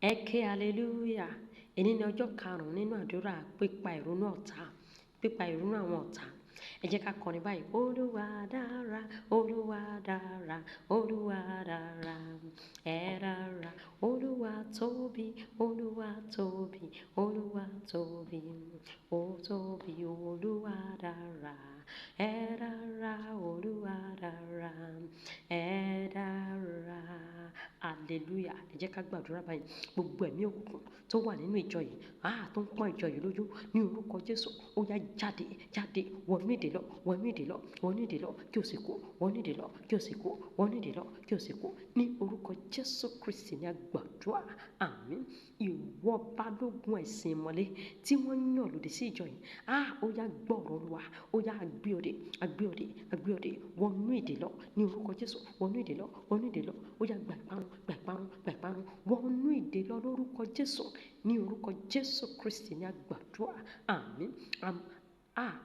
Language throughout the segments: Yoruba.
Ẹ ké hallelujah. Èní ni ọjọ́ karùn-ún nínú àdúrà pípa ìrunú àwọn ọ̀tá. Ẹ jẹ́ ká kọrin báyìí. Olúwa dára, Olúwa dára, Olúwa dára, ẹ dára. Olúwa tóbi, Olúwa tóbi, Olúwa tóbi, ó tóbi. Olúwa dára, ẹ dára, Olúwa dára, ẹ dára. Hallelujah. Ẹ jẹ́ ká gbàdúrà báyìí. Gbogbo ẹ̀mí òkùnkùn tó wà nínú ìjọ yìí, tó ń pọ́n ìjọ yìí lójú ní orúkọ Jésù, ó yá jáde, jáde, wọnú ìdè lọ, wọnú ìdè lọ, wọnú ìdè lọ, kí o sì kú, wọnú ìdè lọ, kí o sì kú, wọnú ìdè lọ, kí o sì kú. Ní orúkọ Jésù Kristi ni a gbàdúrà. Àmín. Ìwọ balógun ẹ̀sìn ìmọ́lẹ̀ tí wọ́n yàn lòdì sí ìjọ yìí, ó yá gbọ́rọ̀ Olúwa, ó yá agbé òde, wọnú ìdè lọ, ní orúkọ Jésù, wọnú ìdè lọ, wọnú ìdè lọ, ó yá gbà ìparun, wọnú ìdè lọ lórúkọ Jésù, ní orúkọ Jésù Kristi ni a gbàdúrà. Àmín.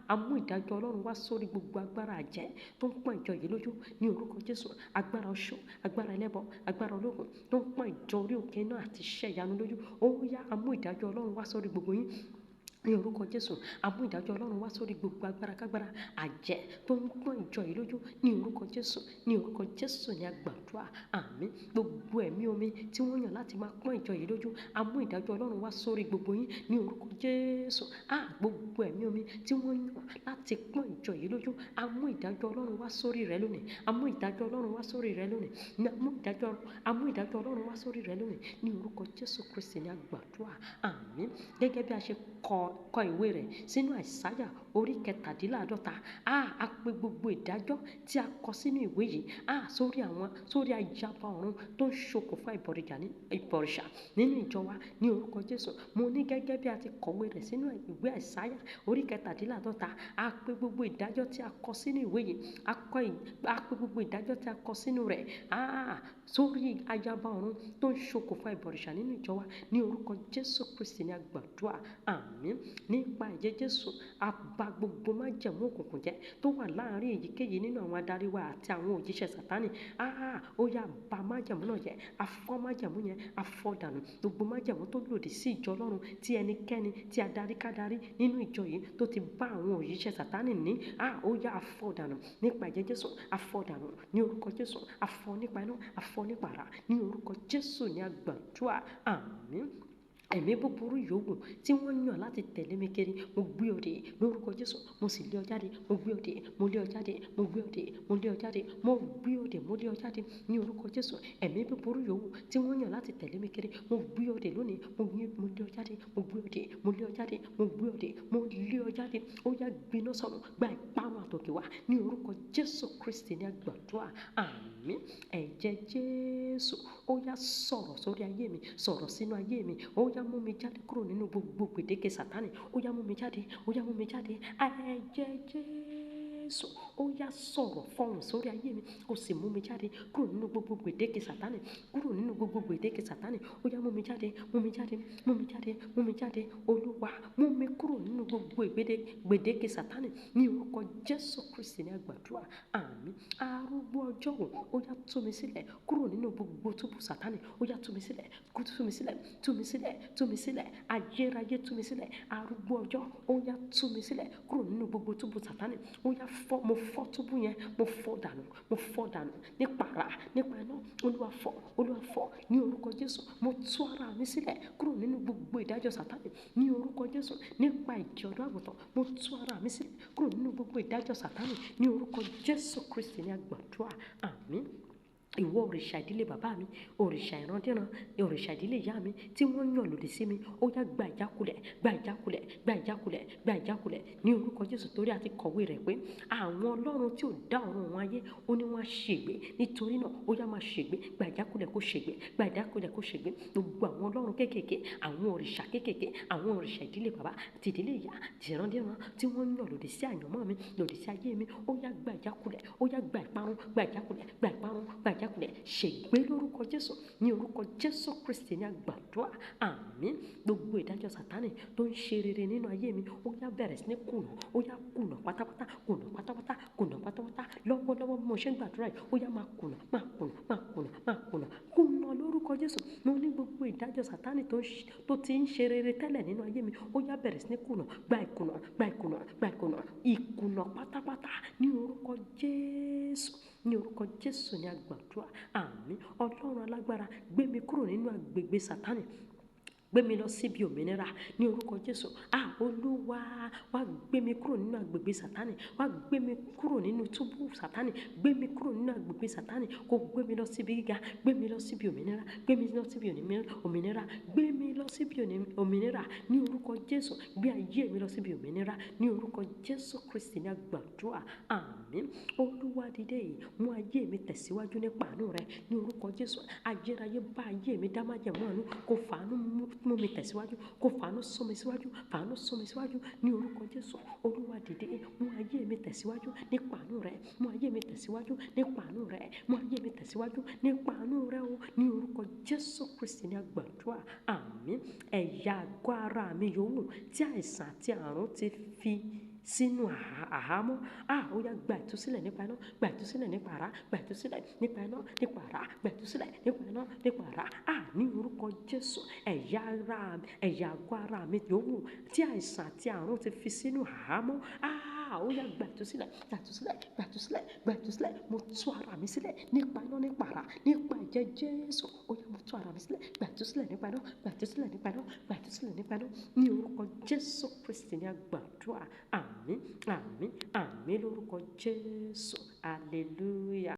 A mú ìdájọ́ Ọlọ́run wá sórí gbogbo agbára àjẹ́ tó ń pọ́n ìjọ yìí lójú ní orúkọ Jésù. Agbára oṣó, agbára ẹlẹ́bọ, agbára ológun tó ń pọ́n ìjọ orí òkè náà àti iṣẹ́ ìyanu lójú. Ó yá, a mú ìdájọ́ Ọlọ́run wá sórí gbogbo yín ní orúkọ Jésù. A mú ìdájọ́ Ọlọ́run wá sórí gbogbo agbára kágbára àjẹ́ tó ń pọ́n ìjọ yìí lójú ní orúkọ Jésù. Ní orúkọ Jésù ni a gbàdúrà. Àmín. Gbogbo ẹ̀mí omi tí wọ́n yàn láti máa pọ́n ìjọ yìí lójú, a mú ìdájọ́ Ọlọ́run wá sórí gbogbo yín ní orúkọ Jésù. Gbogbo ẹ̀mí omi tí wọ́n yàn láti pọ́n ìjọ yìí lójú, a mú ìdájọ́ Ọlọ́run wá sórí rẹ lónìí. A mú ìdájọ́ Ọlọ́run wá sórí rẹ lónìí. A mú ìdájọ́ Ọlọ́run wá sórí rẹ lónìí ní orúkọ Jésù Kristi ni a gbàdúrà. Àmín. Gẹ́gẹ́ bí a ṣe kọ ìwé rẹ̀ sínú Àìsáyà orí 47. A pè gbogbo ìdájọ́ tí a kọ sínú ìwé yìí, sórí ayaba ọ̀run tó ń ṣokùnfà ìbọ̀rìṣà nínú ìjọ wa ní orúkọ Jésù. Mo ní gẹ́gẹ́ bí a ti kọ̀wé rẹ̀ sínú ìwé Àìsáyà orí 47, a pè gbogbo ìdájọ́ tí a kọ sínú ìwé yìí, a pè gbogbo ìdájọ́ tí a kọ sínú rẹ̀, sórí ayaba ọ̀run tó ń ṣokùnfà ìbọ̀rìṣà nínú ìjọ wa ní orúkọ Jésù Kristi ni a gbàdúrà. Àmín. Nípa ẹ̀jẹ̀ Jésù, a bà gbogbo májẹ̀mú òkùnkùn jẹ́ tó wà láàárín èyíkéyìí nínú àwọn adarí wa àti àwọn òjíṣẹ́ Sátánì. Ó yá bà májẹ̀mú náà jẹ́, a fọ́ májẹ̀mú yẹn, a fọ́ dànù. Gbogbo májẹ̀mú tó lòdì sí ìjọ Ọlọ́run tí ẹnikẹ́ni tí adarí kádarí nínú ìjọ yìí tó ti bá àwọn òjíṣẹ́ Sátánì ní, ó yá a fọ́ dànù. Nípa ẹ̀jẹ̀ Jésù, a fọ́ dànù. Ní orúkọ Jésù, a fọ́ nípa iná, a fọ́ nípa àrá. Ní orúkọ Jésù ni a gbàdúrà. Àmín. Ẹ̀mí búburú yòówù tí wọ́n yàn láti tẹ̀lé mi kiri, mo gbé ọ dè lórúkọ Jésù. Mo sì lé ọ jáde, mo gbé ọ dè, mo lé ọ jáde, mo gbé ọ dè, mo lé ọ jáde, mo gbé ọ dè, mo lé ọ jáde ní orúkọ Jésù. Ẹ̀mí búburú yòówù tí wọ́n yàn láti tẹ̀lé mi kiri, mo gbé ọ dè lónìí, mo lé ọ jáde, mo gbé ọ dè, mo lé ọ jáde, mo gbé ọ dè, mo lé ọ jáde. Ó yá gbiná sọ̀rọ̀, gba ìparun àtòkè wá ní orúkọ Jésù Kristi ni a gbàdúrà. Àmín. Ẹ̀jẹ̀ Jésù, ó yá sọ̀rọ̀ sórí ayé mi, sọ̀rọ̀ sínú ayé mi. Ó yá mú mi jáde kúrò nínú gbogbo gbèdéke Sátánì. Ó yá mú mi jáde, ó yá mú mi jáde. Ẹ̀jẹ̀ Jésù, ó yá sọ̀rọ̀ fọhùn sórí ayé mi, ó sì mú mi jáde kúrò nínú gbogbo gbèdéke Sátánì, kúrò nínú gbogbo gbèdéke Sátánì. Ó yá mú mi jáde, mú mi jáde, mú mi jáde, mú mi jáde. Olúwa, mú mi kúrò nínú gbogbo gbèdéke Sátánì ní orúkọ Jésù Kristi ni a gbàdúrà. Àmín. Arúgbó ọjọ́ wò, ó yá tú mi sílẹ̀ kúrò nínú gbogbo túbú Sátánì. Ó yá tú mi sílẹ̀, tú mi sílẹ̀, tú mi sílẹ̀, tú mi sílẹ̀. Ayérayé tú mi sílẹ̀. Arúgbó ọjọ́, ó yá tú mi sílẹ̀ kúrò nínú gbogbo túbú Sátánì. Ó yá mo fọ́ túbú yẹn, mo fọ́ dànù nípa àrá, nípa iná. Olúwa fọ́ ní orúkọ Jésù. Mo tú ara mi sílẹ̀ kúrò nínú gbogbo ìdájọ́ Sátánì ní orúkọ Jésù. Nípa ìjì ọ̀dọ́ àgùntàn, mo tú ara mi sílẹ̀ kúrò nínú gbogbo ìdájọ́ Sátánì ní orúkọ Jésù Kristi ni a gbàdúrà. Àmín. Ìwọ òrìṣà ìdílé bàbá mi, òrìṣà ìrandíran, òrìṣà ìdílé ìyá mi tí wọ́n yàn lòdì sí mi, ó yá gba ìjákulẹ̀, gba ìjákulẹ̀, gba ìjákulẹ̀, gba ìjákulẹ̀ ní orúkọ Jésù. Torí a ti kọ̀wé rẹ̀ pé àwọn ọlọ́run tí ò dá ọ̀run wọn ayé, ó ní wọ́n á ṣègbé. Nítorí náà ó yá máa ṣègbé, gba ìjákulẹ̀ kó ṣègbé, gba ìjákulẹ̀ kó ṣègbé. Gbogbo àwọn ọlọ́run kéékèèké, àwọn òrìṣà kéékèèké, àwọn òrìṣà ìdílé bàbá àti ìdílé ìyá àti ìrandíran tí wọ́n yàn lòdì sí àyànmọ́ mi, lòdì sí ayé mi, ó yá gba ìjákulẹ̀, ó yá gba ìparun, gba ìjákulẹ̀, gba ìparun, gba ìjákulẹ̀. ìjákulẹ̀ ṣègbé lórúkọ Jésù. Ní orúkọ Jésù Kristi ní a gbàdúrà. Àmín. Gbogbo ìdájọ́ Sátánì tó ń ṣe rere nínú ayé mi, ó yá bẹ̀rẹ̀ sí ní kùnà, ó yá kùnà pátápátá, kùnà pátápátá, kùnà pátápátá. Lọ́wọ́lọ́wọ́ bí mo ṣe ń gbàdúrà yìí, ó yá máa kùnà, máa kùnà, máa kùnà, máa kùnà, kùnà lórúkọ Jésù. Mo ní gbogbo ìdájọ́ Sátánì tó ti ń ṣe rere tẹ́lẹ̀ nínú ayé mi, ó yá bẹ̀rẹ̀ sí ní kùnà, gba ìkùnà, gba ìkùnà, gba ìkùnà, ìkùnà pátápátá ní orúkọ Jésù. Ní orúkọ Jésù ní a gbàdúrà. Àmín. Ọlọ́run alágbára, gbé mi kúrò nínú agbègbè Sátánì, gbé mi lọ síbi òmìnira ní orúkọ Jésù. Olúwa, wá gbé mi kúrò nínú agbègbè Sátánì, wá gbé mi kúrò nínú túbú Sátánì, gbé mi kúrò nínú agbègbè Sátánì, kó gbé mi lọ síbi gíga, gbé mi lọ síbi òmìnira, gbé mi lọ síbi òmìnira, gbé mi lọ síbi òmìnira ní orúkọ Jésù. Gbé ayé mi lọ síbi òmìnira ní orúkọ Jésù Kristi ní a gbàdúrà. Àmín. Olúwa dìde yìí, mú ayé mi tẹ̀síwájú nípa àánú rẹ ní orúkọ Jésù. Ayérayé bá ayé mi dá májẹ̀mú àánú, kó fàánú mú mi tẹ̀síwájú, kó fàánú sún mi síwájú, fàánú sún mi síwájú ní orúkọ Jésù. Olúwa dìde, mú ayé mi tẹ̀síwájú nípa àánú rẹ, mú ayé mi tẹ̀síwájú nípa àánú rẹ, mú ayé mi tẹ̀síwájú nípa àánú rẹ o ní orúkọ Jésù Kristi ní a gbàdúrà. Àmín. Ẹ̀yà àgọ́ ara mi yòówù tí àìsàn àti àrùn ti fi sínú àhámọ́, ó yá gba ìtúsílẹ̀ nípa iná, gba ìtúsílẹ̀ nípa àrá, gba ìtúsílẹ̀ nípa iná, nípa àrá, gba ìtúsílẹ̀ nípa iná, nípa àrá. Ní orúkọ Jésù. Ẹ̀yà àgọ́ ara mi yòówù tí àìsàn àti àrùn ti fi sínú àhámọ́, ó yá gba ìtúsílẹ̀, gba ìtúsílẹ̀, gba ìtúsílẹ̀, gba ìtúsílẹ̀. Mo tú ara mi sílẹ̀ nípa iná, nípa àrá, nípa ẹ̀jẹ̀ Jésù. Ó yá mo tú ara mi sílẹ̀, gba ìtúsílẹ̀ nípa iná, gba ìtúsílẹ̀ nípa iná, gba ìtúsílẹ̀ nípa iná ní orúkọ Jésù Kristi ní a gbàdúrà. Àmín, àmín, àmín lórúkọ Jésù. Hallelujah.